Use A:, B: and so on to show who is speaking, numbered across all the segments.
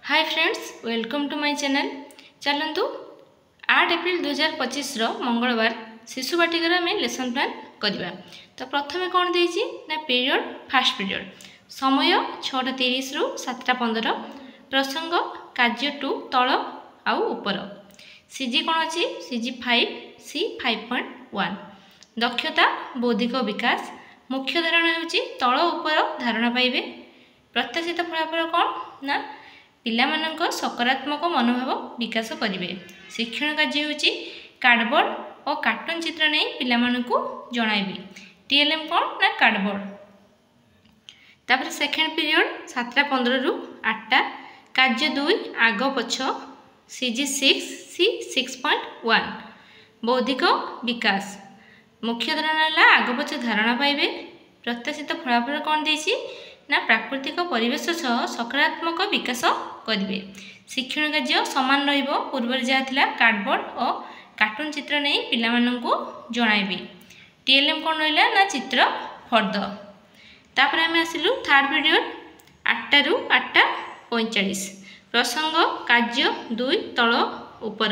A: Hi friends, welcome to my channel. चलतु 8 April 2025 मंगलवार शिशु बाटिकार आम लेसन प्लान करवा। तो प्रथम कौन देती ना पीरियड फास्ट पीरियड समय 6:30 रु 7:15 प्रसंग कार्य 2 तल आउ उपर सीजी कौन अच्छी सीजी 5 सी 5.1 दक्षता बौद्धिक विकास मुख्य धारणा होची तल उपर धारणा पाइबे। प्रत्याशित फलाफल कौन ना पिलामानंक सकारात्मक मनोभाव विकास करेंगे। शिक्षण कार्य होची कार्डबोर्ड और कार्टून चित्र नहीं पिलामानंकु जणाइबे। टीएलएम कौन ना कार्डबोर्ड। तापर सेकेंड पीरियड 7:15 रु 8टा कार्य 2 आग पछ सीजी 6 सी 6.1 बौद्धिक विकास मुख्य धारणा आग पछ धारणा पाइबे। प्रत्याशित फलाफल कौन देसी ना प्राकृतिक परिवेश सह सकारात्मक विकास करेंगे। शिक्षण कार्य सामान रहिबो पूर्व जहाँ कार्डबोर्ड और कार्टून चित्र नहीं पिलामानंकु जणाइबे। टीएलएम कौन रहा ना चित्र फर्द। तापर आम आसिलु थर्ड पीरियड 8टा रु 8:45 प्रसंग कार्य 2 तल उपर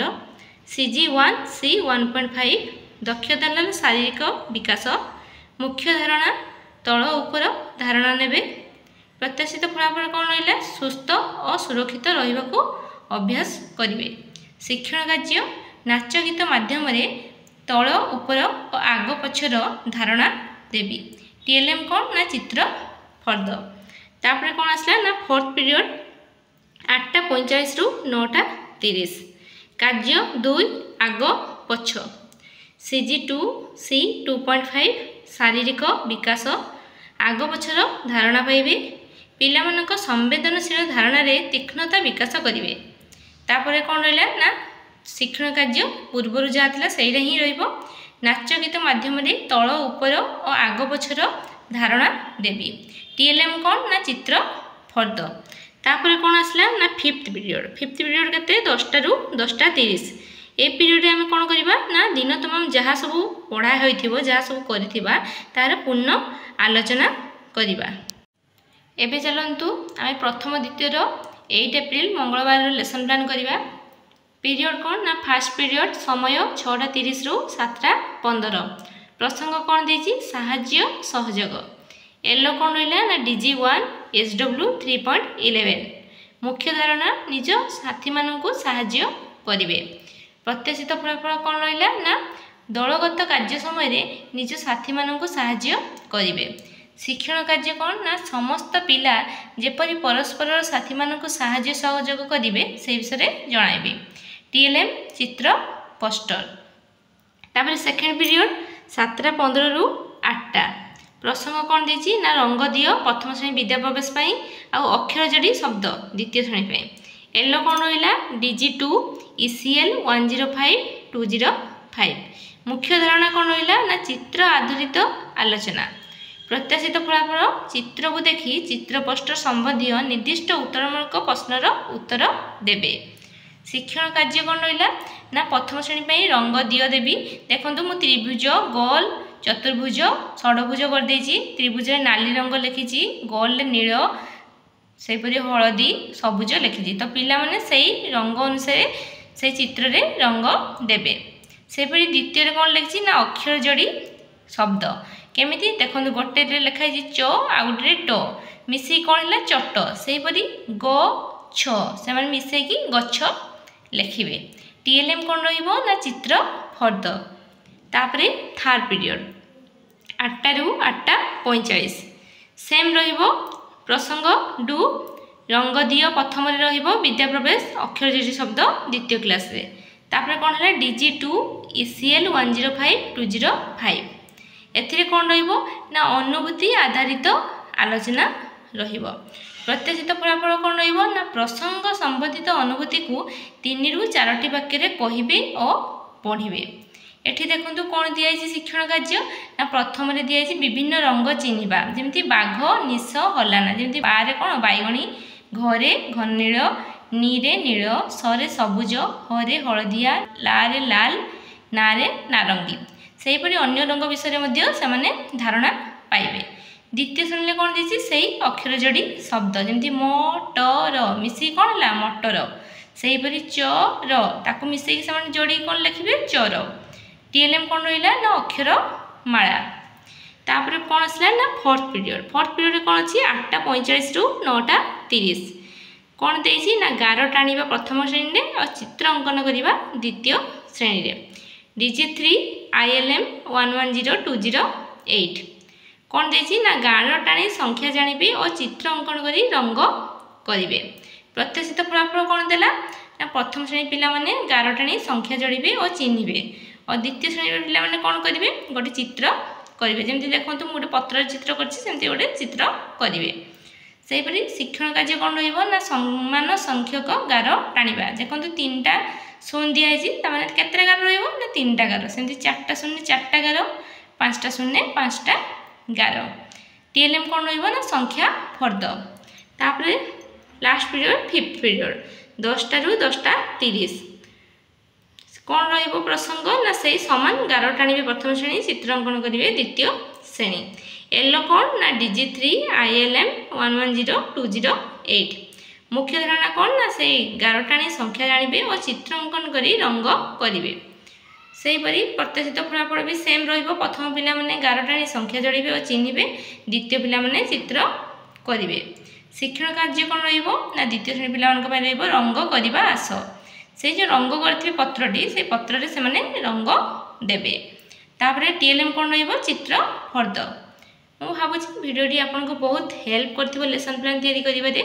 A: सीजी 1 सी 1.5 दक्षता शारीरिक विकास मुख्य धारणा तल उपर धारणा नेबे। प्रत्याशित फलाफल कौन रहा सुस्थ और सुरक्षित रहिबाकु अभ्यास करेंगे। शिक्षण कार्य नाच गीत माध्यम तल उपर और आग पछर धारणा देवी। टीएलएम कौन ना चित्र फर्द। तापर कौन आसला ना फोर्थ पीरियड 8:45 रु 9:30 कार्य 2 आग पछ सीजी 2 सी 2.5 शारीरिक विकास आग पछर धारणा पाइबे। पिलामानंक संवेदनशील धारणा रे तीक्ष्णता विकास करेंगे। तापर कौन रहा ना शिक्षण कार्य पूर्वर जहाँ से ही रहिबो नाच गीत माध्यम तल उपर और आग पछर धारणा देवी। टीएलएम कौन ना चित्र फर्द। तापर कौन आसला ना फिफ्थ पीरियड केते 10टा रु 10:30 ए पीरियड आम कौन करवा ना दिन तमाम जहाँ सब पढ़ा होइथिबो जहाँ सब करिथिबा तार पूर्ण आलोचना करिबा। एबे चलंतु आम प्रथम द्वितीय 8 एप्रिल मंगलवार लेसन प्लान करवा। पीरियड कौन ना फास्ट पीरियड समय 6:30 रु 7:15 प्रसंग कौन देछि साहाय्य सहयोग एलो कौन रहा ना डीजी 1 एसडब्ल्यू 3.11 मुख्य धारणा निज साथी मानकु साहाय्य करिवे। प्रत्याशित फलाफल कौन रहा ना दलगत कार्य समय निज साथी मानकु साहाय्य करिवे। शिक्षण कार्य कौन ना समस्त पिला जेपरि परस्पर साथी मानकु साहाय्य सहयोग करिवे से विषय जणाइबे। टीएलएम चित्र पोस्टर। तापर सेकेंड पीरियड 7:15 रु 8टा प्रसंग कौन देछि ना रंग दियो प्रथम श्रेणी विद्या प्रवेश पाई आ अक्षर जोड़ी शब्द द्वितीय श्रेणी पाई एलो कौन रहा डीजी 2 ECL 105-205 मुख्य धारणा कौन रहा ना चित्र आधारित आलोचना। प्रत्याशित फलाफल चित्र को देखी चित्र पोस्टर संबंधी निर्दिष्ट उत्तरमूलक प्रश्नर उत्तर देबे। शिक्षण कार्य कौन रहा ना प्रथम श्रेणी पर रंग दियो देवी। देखो मु त्रिभुज गोल चतुर्भुज षडभुज करदेछि त्रिभुज नाली रंग लिखी गोल नील सेपरी हलदी सबुज लिखी तो पिला माने सेई रंग अनुसार से चित्र रे रंग देबे। सेपरी द्वितीय कौन लिखी ना अक्षर जोड़ी शब्द केमिति देखो गोटे लिखाई च आ गोटे ट मिसई कौन है चट सेपरी ग छ से मिसईकी गछ लिखिबे। टीएलएम कौन रहिबो ना चित्र फर्द। तापरे थर्ड पीरियड 8टा रु 8:45 सेम रहिबो प्रसंग 2 रंग दियो प्रथम रहिबो विद्या प्रवेश अक्षर जोड़ी शब्द द्वितीय क्लास रे। तापरे कौन है डीजी 2 ECL 105-205 एथिरे कौन रहिबो ना अनुभूति आधारित आलोचना रहिबो। प्रत्याशित फलाफल कौन रहिबो ना प्रसंग संबंधित अनुभूति को 3 रु 4टी वाक्य रे कहिबे और पढ़िबे। एठी देखंतु कौन दिया शिक्षण कार्य ना प्रथम रे दिया विभिन्न रंग चिन्हिबा जेमति बाघ निश हलाना जेमति बारे कौन बैगणी घरे घनील नीरे नील सरे सबुज हरे हलदिया लारे लाल नारे नारंगी सेहीपरि अन्य रंग विषय से धारणा पाइबे। द्वितीय श्रेणी कौन देती से अक्षर जोड़ी शब्द जमी मटर मिसे कौन है मटर से हीपरी चर ताको मिसेक से जोड़ी कौन लिखे चर टीएलएम कौन रहा ना अक्षर माला तापर कौन आसला ना फोर्थ पीरियड कौन अच्छी 8:45 रु 9:30 कौन देती ना गार टाणीबा प्रथम श्रेणी में और चित्र अंकन करवा द्वितीय श्रेणी में DJ3 ILM 110208 कौन देती ना गार टाणी संख्या जानिबे और चित्र अंकन करी रंग करेंगे प्रत्याशित फलाफल कौन देला ना प्रथम श्रेणी पिला माने गार टाणी संख्या जोड़े और चिन्हे और द्वितीय श्रेणी पिला माने कौन करेंगे गोटे चित्र करेंगे जमी देखो मुझे गोटे पत्र चित्र करमती गोटे चित्र करेंगे से हीपरी शिक्षण कार्य कौन रहा समान संख्यक गार टाणीबा देखो 3टा शून्य दिखाई केतटा गार रहा 3टा गार सेमती 4टा शून्य 4टा गार 5टा शून्य 5टा गार टीएलएम कौन रहा ना संख्या फर्द तापर लास्ट पीरियड 5th पीरियड 10टा रु 10:30 कौन रहिबो प्रसंग ना से समान गार टाणीबे प्रथम श्रेणी चित्र अंकन करेंगे द्वितीय श्रेणी एलो कौन ना DJ3 ILM 110208 मुख्य धारणा कौन ना से गार टाणी संख्या जानिबे और चित्र अंकन करी रंग करेंगे से हीपरी प्रत्याशित फलाफल भी सेम रहिबो प्रथम पिला माने गार टाणी संख्या जोड़े और चिन्हे द्वितीय पिला माने चित्र करेंगे शिक्षण कार्य कौन रहिबो ना द्वितीय श्रेणी पिला मानक पय रहिबो रंग करबा आस से जो रंग करथिबे पत्रटी से पत्र से माने रंग देबे तापर टीएलएम कौन रहिबो चित्र फर्द मु भाबुछि भिडियोटी आपनको बहुत हेल्प करथिबो लेसन प्लान तैयारी करिबारे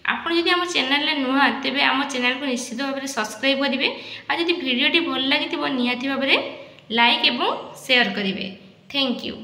A: आपण जदि आम चैनल नुआ तेबे आम चैनल को निश्चित भाव में सब्सक्राइब करेंगे और जदि भिडियोटी भल लगी निहाती भाव में लाइक एवं शेयर करेंगे थैंक यू।